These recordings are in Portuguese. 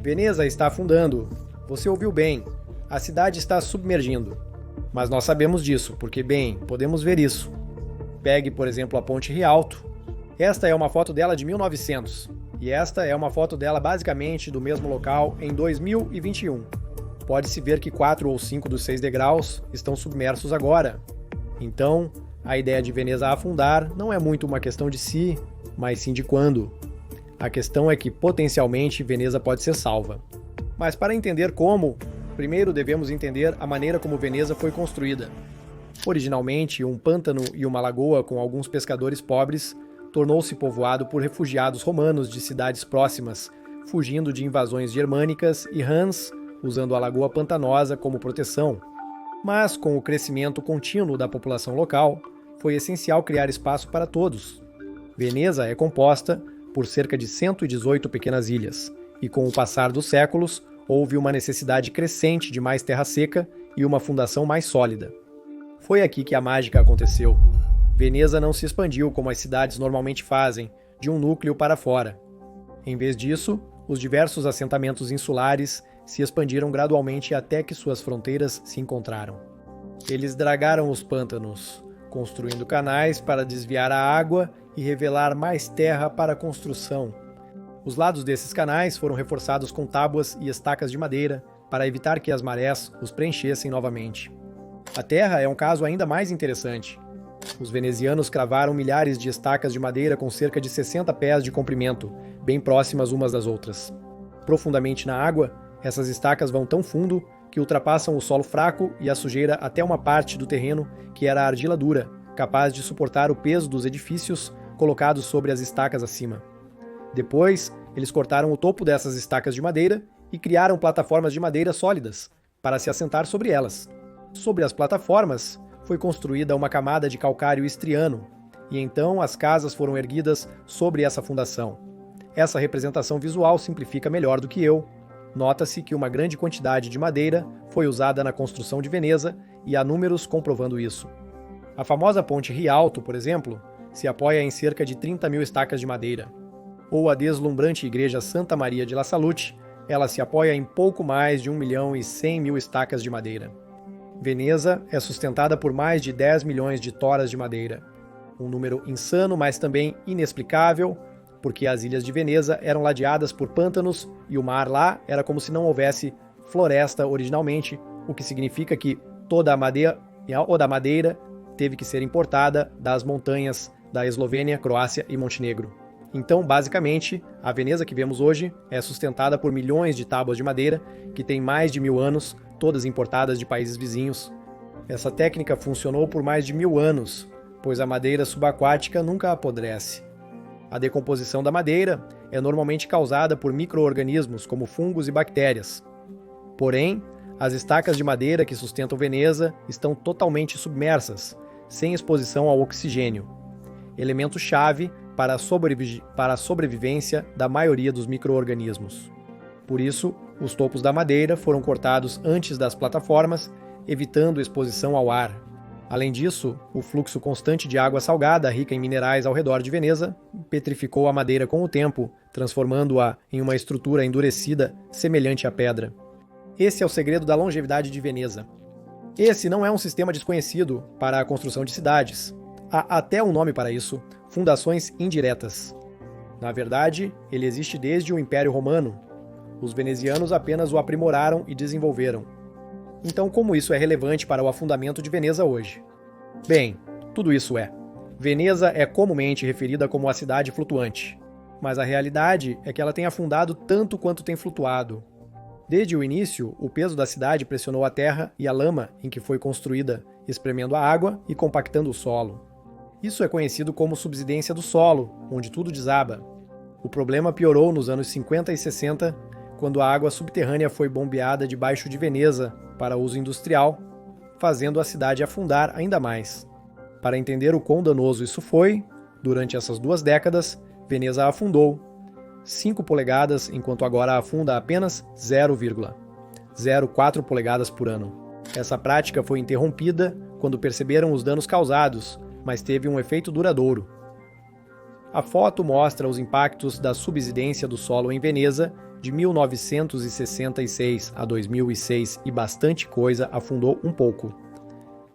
Veneza está afundando. Você ouviu bem. A cidade está submergindo. Mas nós sabemos disso, porque, bem, podemos ver isso. Pegue, por exemplo, a Ponte Rialto. Esta é uma foto dela de 1900. E esta é uma foto dela basicamente do mesmo local em 2021. Pode-se ver que 4 ou 5 dos 6 degraus estão submersos agora. Então, a ideia de Veneza afundar não é muito uma questão de se, mas sim de quando. A questão é que, potencialmente, Veneza pode ser salva. Mas para entender como, primeiro devemos entender a maneira como Veneza foi construída. Originalmente, um pântano e uma lagoa com alguns pescadores pobres tornou-se povoado por refugiados romanos de cidades próximas, fugindo de invasões germânicas e Hans, usando a lagoa pantanosa como proteção. Mas, com o crescimento contínuo da população local, foi essencial criar espaço para todos. Veneza é composta por cerca de 118 pequenas ilhas, e com o passar dos séculos, houve uma necessidade crescente de mais terra seca e uma fundação mais sólida. Foi aqui que a mágica aconteceu. Veneza não se expandiu como as cidades normalmente fazem, de um núcleo para fora. Em vez disso, os diversos assentamentos insulares se expandiram gradualmente até que suas fronteiras se encontraram. Eles dragaram os pântanos, construindo canais para desviar a água e revelar mais terra para a construção. Os lados desses canais foram reforçados com tábuas e estacas de madeira para evitar que as marés os preenchessem novamente. A terra é um caso ainda mais interessante. Os venezianos cravaram milhares de estacas de madeira com cerca de 60 pés de comprimento, bem próximas umas das outras. Profundamente na água, essas estacas vão tão fundo que ultrapassam o solo fraco e a sujeira até uma parte do terreno que era argila dura, capaz de suportar o peso dos edifícios colocados sobre as estacas acima. Depois, eles cortaram o topo dessas estacas de madeira e criaram plataformas de madeira sólidas para se assentar sobre elas. Sobre as plataformas, foi construída uma camada de calcário estriano, e então as casas foram erguidas sobre essa fundação. Essa representação visual simplifica melhor do que eu. Nota-se que uma grande quantidade de madeira foi usada na construção de Veneza, e há números comprovando isso. A famosa Ponte Rialto, por exemplo, se apoia em cerca de 30 mil estacas de madeira. Ou a deslumbrante Igreja Santa Maria de La Salute, ela se apoia em pouco mais de 1.100.000 estacas de madeira. Veneza é sustentada por mais de 10 milhões de toras de madeira. Um número insano, mas também inexplicável, porque as ilhas de Veneza eram ladeadas por pântanos e o mar lá era como se não houvesse floresta originalmente, o que significa que toda a madeira teve que ser importada das montanhas da Eslovênia, Croácia e Montenegro. Então, basicamente, a Veneza que vemos hoje é sustentada por milhões de tábuas de madeira que têm mais de 1000 anos, todas importadas de países vizinhos. Essa técnica funcionou por mais de 1000 anos, pois a madeira subaquática nunca apodrece. A decomposição da madeira é normalmente causada por micro-organismos como fungos e bactérias. Porém, as estacas de madeira que sustentam Veneza estão totalmente submersas, sem exposição ao oxigênio, elemento-chave para a sobrevivência da maioria dos micro-organismos. Por isso, os topos da madeira foram cortados antes das plataformas, evitando exposição ao ar. Além disso, o fluxo constante de água salgada, rica em minerais ao redor de Veneza, petrificou a madeira com o tempo, transformando-a em uma estrutura endurecida semelhante à pedra. Esse é o segredo da longevidade de Veneza. Esse não é um sistema desconhecido para a construção de cidades. Há até um nome para isso: fundações indiretas. Na verdade, ele existe desde o Império Romano. Os venezianos apenas o aprimoraram e desenvolveram. Então, como isso é relevante para o afundamento de Veneza hoje? Bem, tudo isso é. Veneza é comumente referida como a cidade flutuante, mas a realidade é que ela tem afundado tanto quanto tem flutuado. Desde o início, o peso da cidade pressionou a terra e a lama em que foi construída, espremendo a água e compactando o solo. Isso é conhecido como subsidência do solo, onde tudo desaba. O problema piorou nos anos 50 e 60, quando a água subterrânea foi bombeada debaixo de Veneza para uso industrial, fazendo a cidade afundar ainda mais. Para entender o quão danoso isso foi, durante essas 2 décadas, Veneza afundou 5 polegadas, enquanto agora afunda apenas 0,04 polegadas por ano. Essa prática foi interrompida quando perceberam os danos causados, mas teve um efeito duradouro. A foto mostra os impactos da subsidência do solo em Veneza de 1966 a 2006 e bastante coisa afundou um pouco.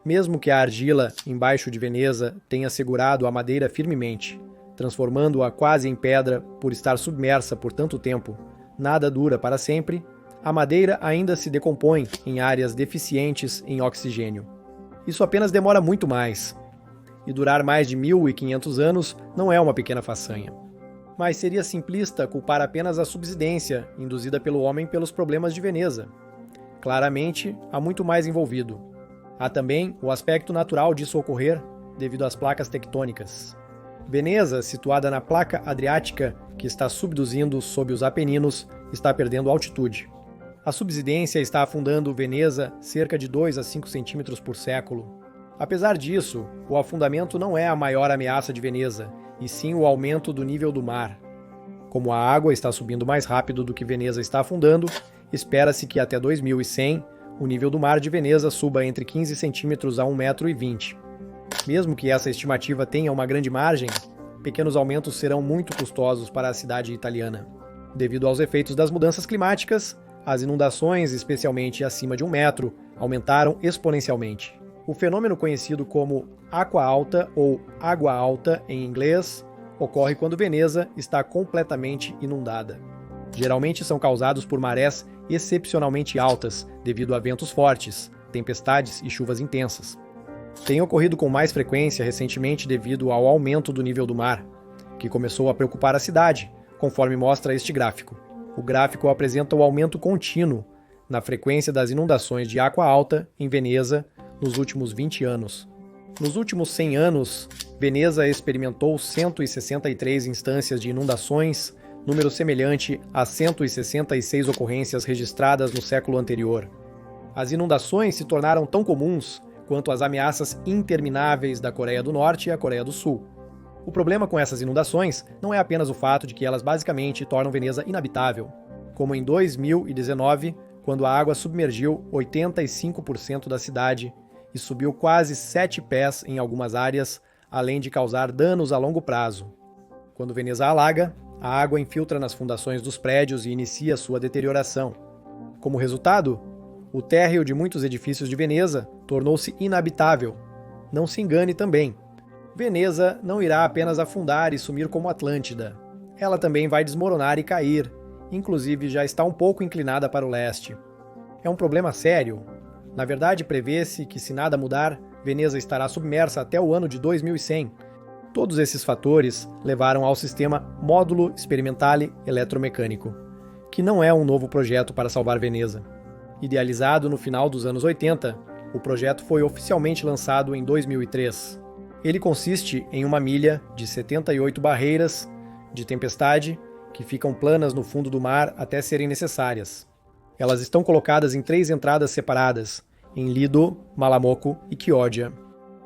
Mesmo que a argila embaixo de Veneza tenha segurado a madeira firmemente, transformando-a quase em pedra por estar submersa por tanto tempo, nada dura para sempre, a madeira ainda se decompõe em áreas deficientes em oxigênio. Isso apenas demora muito mais. E durar mais de 1.500 anos não é uma pequena façanha. Mas seria simplista culpar apenas a subsidência induzida pelo homem pelos problemas de Veneza. Claramente, há muito mais envolvido. Há também o aspecto natural disso ocorrer devido às placas tectônicas. Veneza, situada na placa adriática que está subduzindo sob os Apeninos, está perdendo altitude. A subsidência está afundando Veneza cerca de 2 a 5 centímetros por século. Apesar disso, o afundamento não é a maior ameaça de Veneza, e sim o aumento do nível do mar. Como a água está subindo mais rápido do que Veneza está afundando, espera-se que até 2100 o nível do mar de Veneza suba entre 15 centímetros a 1,20 m. Mesmo que essa estimativa tenha uma grande margem, pequenos aumentos serão muito custosos para a cidade italiana. Devido aos efeitos das mudanças climáticas, as inundações, especialmente acima de 1 metro, aumentaram exponencialmente. O fenômeno conhecido como aqua alta ou água alta em inglês ocorre quando Veneza está completamente inundada. Geralmente são causados por marés excepcionalmente altas devido a ventos fortes, tempestades e chuvas intensas. Tem ocorrido com mais frequência recentemente devido ao aumento do nível do mar, que começou a preocupar a cidade, conforme mostra este gráfico. O gráfico apresenta o aumento contínuo na frequência das inundações de água alta em Veneza nos últimos 20 anos. Nos últimos 100 anos, Veneza experimentou 163 instâncias de inundações, número semelhante a 166 ocorrências registradas no século anterior. As inundações se tornaram tão comuns quanto as ameaças intermináveis da Coreia do Norte e a Coreia do Sul. O problema com essas inundações não é apenas o fato de que elas basicamente tornam Veneza inabitável, como em 2019, quando a água submergiu 85% da cidade e subiu quase 7 pés em algumas áreas, além de causar danos a longo prazo. Quando Veneza alaga, a água infiltra nas fundações dos prédios e inicia sua deterioração. Como resultado, o térreo de muitos edifícios de Veneza tornou-se inabitável. Não se engane também. Veneza não irá apenas afundar e sumir como Atlântida. Ela também vai desmoronar e cair, inclusive já está um pouco inclinada para o leste. É um problema sério. Na verdade, prevê-se que, se nada mudar, Veneza estará submersa até o ano de 2100. Todos esses fatores levaram ao sistema Módulo Sperimentale Eletromecânico, que não é um novo projeto para salvar Veneza. Idealizado no final dos anos 80, o projeto foi oficialmente lançado em 2003. Ele consiste em uma milha de 78 barreiras de tempestade que ficam planas no fundo do mar até serem necessárias. Elas estão colocadas em 3 entradas separadas, em Lido, Malamocco e Chioggia.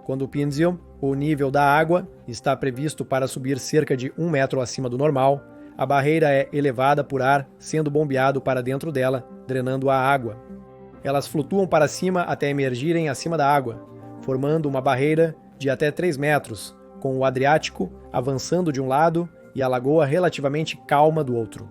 Quando Pinzio, o nível da água está previsto para subir cerca de 1 metro acima do normal, a barreira é elevada por ar sendo bombeado para dentro dela, drenando a água. Elas flutuam para cima até emergirem acima da água, formando uma barreira de até 3 metros, com o Adriático avançando de um lado e a lagoa relativamente calma do outro.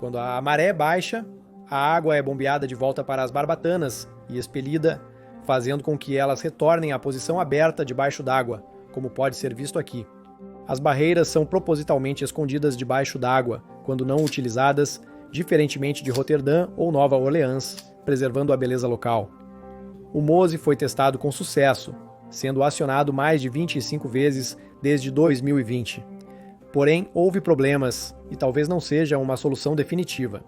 Quando a maré baixa, a água é bombeada de volta para as barbatanas e expelida, fazendo com que elas retornem à posição aberta debaixo d'água, como pode ser visto aqui. As barreiras são propositalmente escondidas debaixo d'água, quando não utilizadas, diferentemente de Roterdã ou Nova Orleans, preservando a beleza local. O MOSE foi testado com sucesso, sendo acionado mais de 25 vezes desde 2020. Porém, houve problemas, e talvez não seja uma solução definitiva.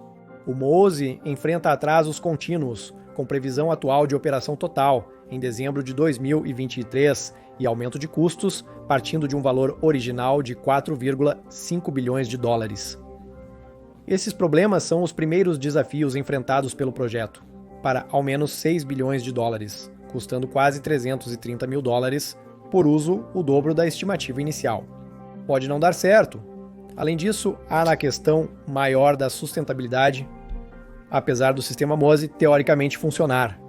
O MOSE enfrenta atrasos contínuos, com previsão atual de operação total, em dezembro de 2023, e aumento de custos, partindo de um valor original de 4,5 bilhões de dólares. Esses problemas são os primeiros desafios enfrentados pelo projeto, para ao menos 6 bilhões de dólares, custando quase 330 mil dólares, por uso o dobro da estimativa inicial. Pode não dar certo. Além disso, há na questão maior da sustentabilidade, apesar do sistema MOSE teoricamente funcionar.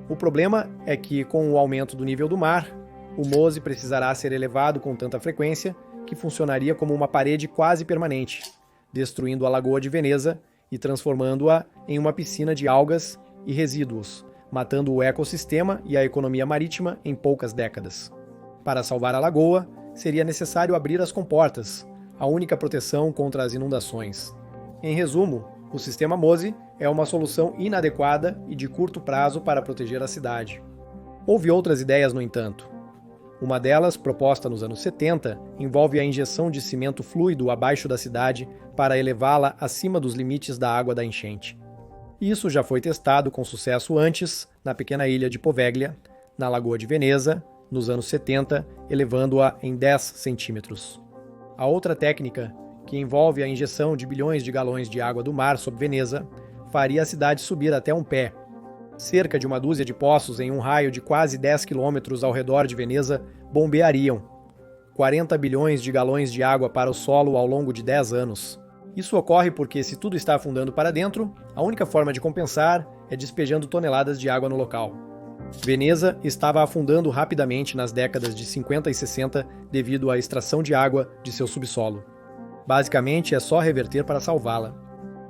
O problema é que, com o aumento do nível do mar, o MOSE precisará ser elevado com tanta frequência que funcionaria como uma parede quase permanente, destruindo a Lagoa de Veneza e transformando-a em uma piscina de algas e resíduos, matando o ecossistema e a economia marítima em poucas décadas. Para salvar a lagoa, seria necessário abrir as comportas, a única proteção contra as inundações. Em resumo, o sistema Mose é uma solução inadequada e de curto prazo para proteger a cidade. Houve outras ideias, no entanto. Uma delas, proposta nos anos 70, envolve a injeção de cimento fluido abaixo da cidade para elevá-la acima dos limites da água da enchente. Isso já foi testado com sucesso antes, na pequena ilha de Poveglia, na Lagoa de Veneza, nos anos 70, elevando-a em 10 centímetros. A outra técnica, que envolve a injeção de bilhões de galões de água do mar sob Veneza, faria a cidade subir até um pé. Cerca de uma dúzia de poços em um raio de quase 10 quilômetros ao redor de Veneza bombeariam 40 bilhões de galões de água para o solo ao longo de 10 anos. Isso ocorre porque, se tudo está afundando para dentro, a única forma de compensar é despejando toneladas de água no local. Veneza estava afundando rapidamente nas décadas de 50 e 60 devido à extração de água de seu subsolo. Basicamente, é só reverter para salvá-la.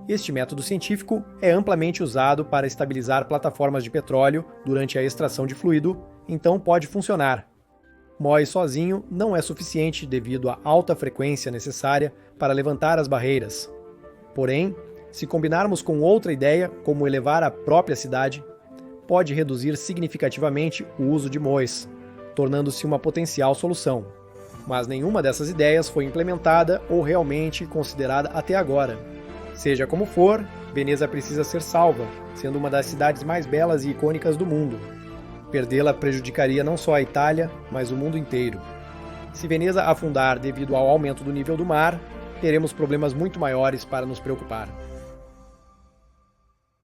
Este método científico é amplamente usado para estabilizar plataformas de petróleo durante a extração de fluido, então pode funcionar. MOE sozinho não é suficiente devido à alta frequência necessária para levantar as barreiras. Porém, se combinarmos com outra ideia, como elevar a própria cidade, pode reduzir significativamente o uso de MOEs, tornando-se uma potencial solução. Mas nenhuma dessas ideias foi implementada ou realmente considerada até agora. Seja como for, Veneza precisa ser salva, sendo uma das cidades mais belas e icônicas do mundo. Perdê-la prejudicaria não só a Itália, mas o mundo inteiro. Se Veneza afundar devido ao aumento do nível do mar, teremos problemas muito maiores para nos preocupar.